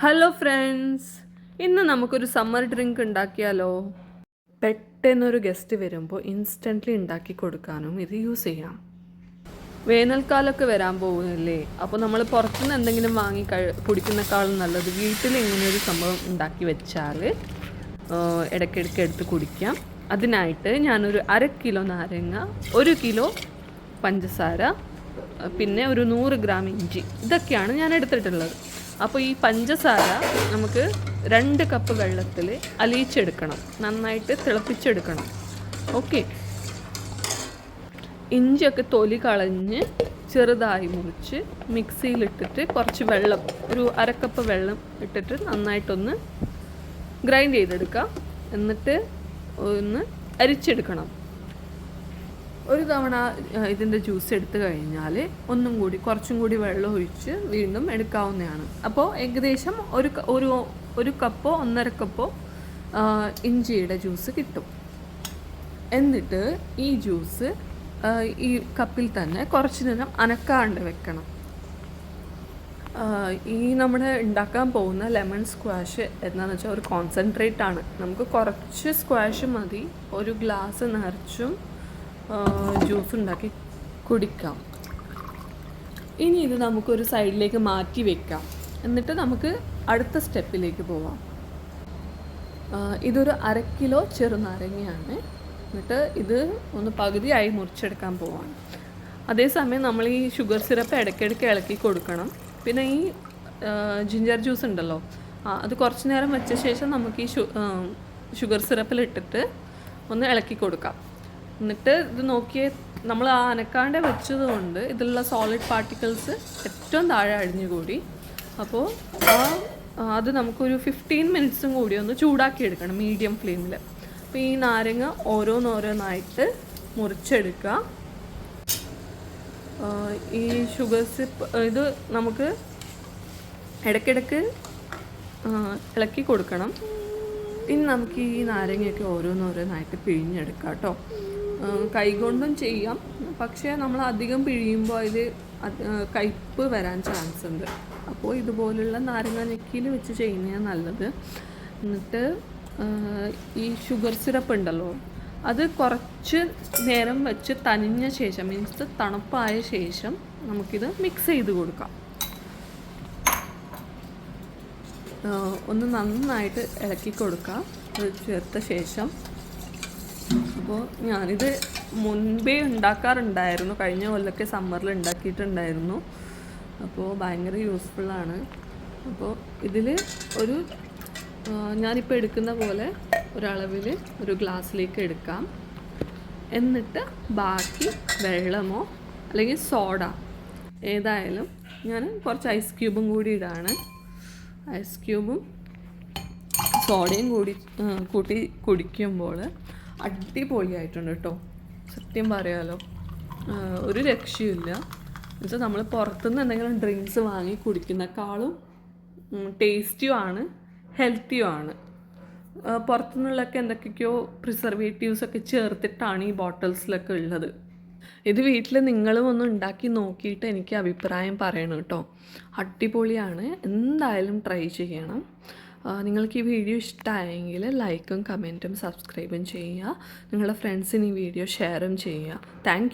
Hello friends, ഇന്ന് നമുക്കൊരു summer drink ഉണ്ടാക്കിയാലോ? പെട്ടെന്നൊരു ഗസ്റ്റ് വരുമ്പോൾ ഇൻസ്റ്റൻ്റ്ലി ഉണ്ടാക്കി കൊടുക്കാനും ഇത് യൂസ് ചെയ്യാം. വേനൽക്കാലമൊക്കെ വരാൻ പോകുന്നില്ലേ, അപ്പോൾ നമ്മൾ പുറത്തുനിന്ന് എന്തെങ്കിലും വാങ്ങി കുടിക്കുന്നേക്കാളും നല്ലത് വീട്ടിൽ ഇങ്ങനെയൊരു സംഭവം ഉണ്ടാക്കി വെച്ചാൽ ഇടയ്ക്കിടയ്ക്ക് എടുത്ത് കുടിക്കാം. അതിനായിട്ട് ഞാനൊരു 1/2 കിലോ നാരങ്ങ, 1 കിലോ പഞ്ചസാര, പിന്നെ ഒരു 100 ഗ്രാം ഇഞ്ചി, ഇതൊക്കെയാണ് ഞാൻ എടുത്തിട്ടുള്ളത്. അപ്പോൾ ഈ പഞ്ചസാര നമുക്ക് 2 കപ്പ് വെള്ളത്തിൽ അലിയിച്ചെടുക്കണം, നന്നായിട്ട് തിളപ്പിച്ചെടുക്കണം. ഓക്കെ. ഇഞ്ചിയൊക്കെ തൊലി കളഞ്ഞ് ചെറുതായി മുറിച്ച് മിക്സിയിലിട്ടിട്ട് കുറച്ച് വെള്ളം, ഒരു 1/2 കപ്പ് വെള്ളം ഇട്ടിട്ട് നന്നായിട്ടൊന്ന് ഗ്രൈൻഡ് ചെയ്തെടുക്കാം. എന്നിട്ട് ഒന്ന് അരിച്ചെടുക്കണം. ഒരു തവണ ഇതിൻ്റെ ജ്യൂസ് എടുത്തു കഴിഞ്ഞാൽ ഒന്നും കൂടി കുറച്ചും കൂടി വെള്ളം ഒഴിച്ച് വീണ്ടും എടുക്കാവുന്നതാണ്. അപ്പോൾ ഏകദേശം ഒരു കപ്പോ 1.5 കപ്പോ ഇഞ്ചിയുടെ ജ്യൂസ് കിട്ടും. എന്നിട്ട് ഈ ജ്യൂസ് ഈ കപ്പിൽ തന്നെ കുറച്ച് നേരം അനക്കാണ്ട് വെക്കണം. ഈ നമ്മുടെ ഉണ്ടാക്കാൻ പോകുന്ന ലെമൺ സ്ക്വാഷ് എന്താണെന്ന് വെച്ചാൽ ഒരു കോൺസെൻട്രേറ്റ് ആണ്. നമുക്ക് കുറച്ച് സ്ക്വാഷ് മതി, ഒരു ഗ്ലാസ് നിറച്ചും ജ്യൂസ് ഉണ്ടാക്കി കുടിക്കാം. ഇനി ഇത് നമുക്കൊരു സൈഡിലേക്ക് മാറ്റി വെക്കാം. എന്നിട്ട് നമുക്ക് അടുത്ത സ്റ്റെപ്പിലേക്ക് പോവാം. ഇതൊരു 1/2 കിലോ ചെറുനാരങ്ങയാണ്. എന്നിട്ട് ഇത് ഒന്ന് പകുതിയായി മുറിച്ചെടുക്കാൻ പോവാണ്. അതേസമയം നമ്മൾ ഈ ഷുഗർ സിറപ്പ് ഇടയ്ക്കിടയ്ക്ക് ഇളക്കി കൊടുക്കണം. പിന്നെ ഈ ജിഞ്ചർ ജ്യൂസ് ഉണ്ടല്ലോ, അത് കുറച്ച് നേരം വെച്ച ശേഷം നമുക്ക് ഈ ഷുഗർ സിറപ്പിലിട്ടിട്ട് ഒന്ന് ഇളക്കി കൊടുക്കാം. എന്നിട്ട് ഇത് നോക്കിയേ, നമ്മൾ അനക്കാണ്ട് വെച്ചതുകൊണ്ട് ഇതിലുള്ള സോളിഡ് പാർട്ടിക്കിൾസ് ഏറ്റവും താഴെ അടിഞ്ഞുകൂടി. അപ്പോൾ അത് നമുക്കൊരു 15 മിനിറ്റ്സും കൂടി ഒന്ന് ചൂടാക്കി എടുക്കണം മീഡിയം ഫ്ലെയിമിൽ. അപ്പോൾ ഈ നാരങ്ങ ഓരോന്നായിട്ട് മുറിച്ചെടുക്കുക. ഈ ഷുഗർ സിപ്പ് ഇത് നമുക്ക് ഇടയ്ക്കിടയ്ക്ക് ഇളക്കി കൊടുക്കണം. ഇനി നമുക്ക് ഈ നാരങ്ങയൊക്കെ ഓരോന്നായിട്ട് പിഴിഞ്ഞെടുക്കാം കേട്ടോ. കൈകൊണ്ടും ചെയ്യാം, പക്ഷേ നമ്മൾ അധികം പിഴിയുമ്പോൾ അതിൽ കയ്പ്പ് വരാൻ ചാൻസ് ഉണ്ട്. അപ്പോൾ ഇതുപോലുള്ള നാരങ്ങ നെക്കിയിൽ വെച്ച് ചെയ്യുന്നതാണ് നല്ലത്. എന്നിട്ട് ഈ ഷുഗർ സിറപ്പ് ഉണ്ടല്ലോ, അത് കുറച്ച് നേരം വെച്ച് തണിഞ്ഞ ശേഷം, മീൻസ് തണുപ്പായ ശേഷം നമുക്കിത് മിക്സ് ചെയ്ത് കൊടുക്കാം. ഒന്ന് നന്നായിട്ട് ഇളക്കി കൊടുക്കാം ചേർത്ത ശേഷം. അപ്പോൾ ഞാനിത് മുൻപേ ഉണ്ടാക്കാറുണ്ടായിരുന്നു, കഴിഞ്ഞ കൊല്ലമൊക്കെ സമ്മറിൽ ഉണ്ടാക്കിയിട്ടുണ്ടായിരുന്നു. അപ്പോൾ ഭയങ്കര യൂസ്ഫുള്ളാണ്. അപ്പോൾ ഇതിൽ ഞാനിപ്പോൾ എടുക്കുന്ന പോലെ ഒരളവിൽ ഒരു ഗ്ലാസ്സിലേക്ക് എടുക്കാം. എന്നിട്ട് ബാക്കി വെള്ളമോ അല്ലെങ്കിൽ സോഡ ഏതായാലും, ഞാൻ കുറച്ച് ഐസ് ക്യൂബും കൂടി ഇടാണ്. ഐസ് ക്യൂബും സോഡയും കൂട്ടി കുടിക്കുമ്പോൾ അടിപൊളിയായിട്ടുണ്ട് കേട്ടോ. സത്യം പറയാലോ, ഒരു രക്ഷയില്ല. എന്നുവെച്ചാൽ നമ്മൾ പുറത്തുനിന്ന് എന്തെങ്കിലും ഡ്രിങ്ക്സ് വാങ്ങി കുടിക്കുന്നേക്കാളും ടേസ്റ്റിയുമാണ്, ഹെൽത്തിയുമാണ്. പുറത്തുനിന്നുള്ളൊക്കെ എന്തൊക്കെയോ പ്രിസർവേറ്റീവ്സൊക്കെ ചേർത്തിട്ടാണ് ഈ ബോട്ടിൽസിലൊക്കെ ഉള്ളത്. ഇത് വീട്ടിൽ നിങ്ങളും ഒന്ന് ഉണ്ടാക്കി നോക്കിയിട്ട് എനിക്ക് അഭിപ്രായം പറയണം കേട്ടോ. അടിപൊളിയാണ്, എന്തായാലും ട്രൈ ചെയ്യണം. നിങ്ങൾക്ക് ഈ വീഡിയോ ഇഷ്ടമായെങ്കിൽ ലൈക്കും കമൻറ്റും സബ്സ്ക്രൈബും ചെയ്യുക. നിങ്ങളുടെ ഫ്രണ്ട്സിന് ഈ വീഡിയോ ഷെയറും ചെയ്യുക. Thank you.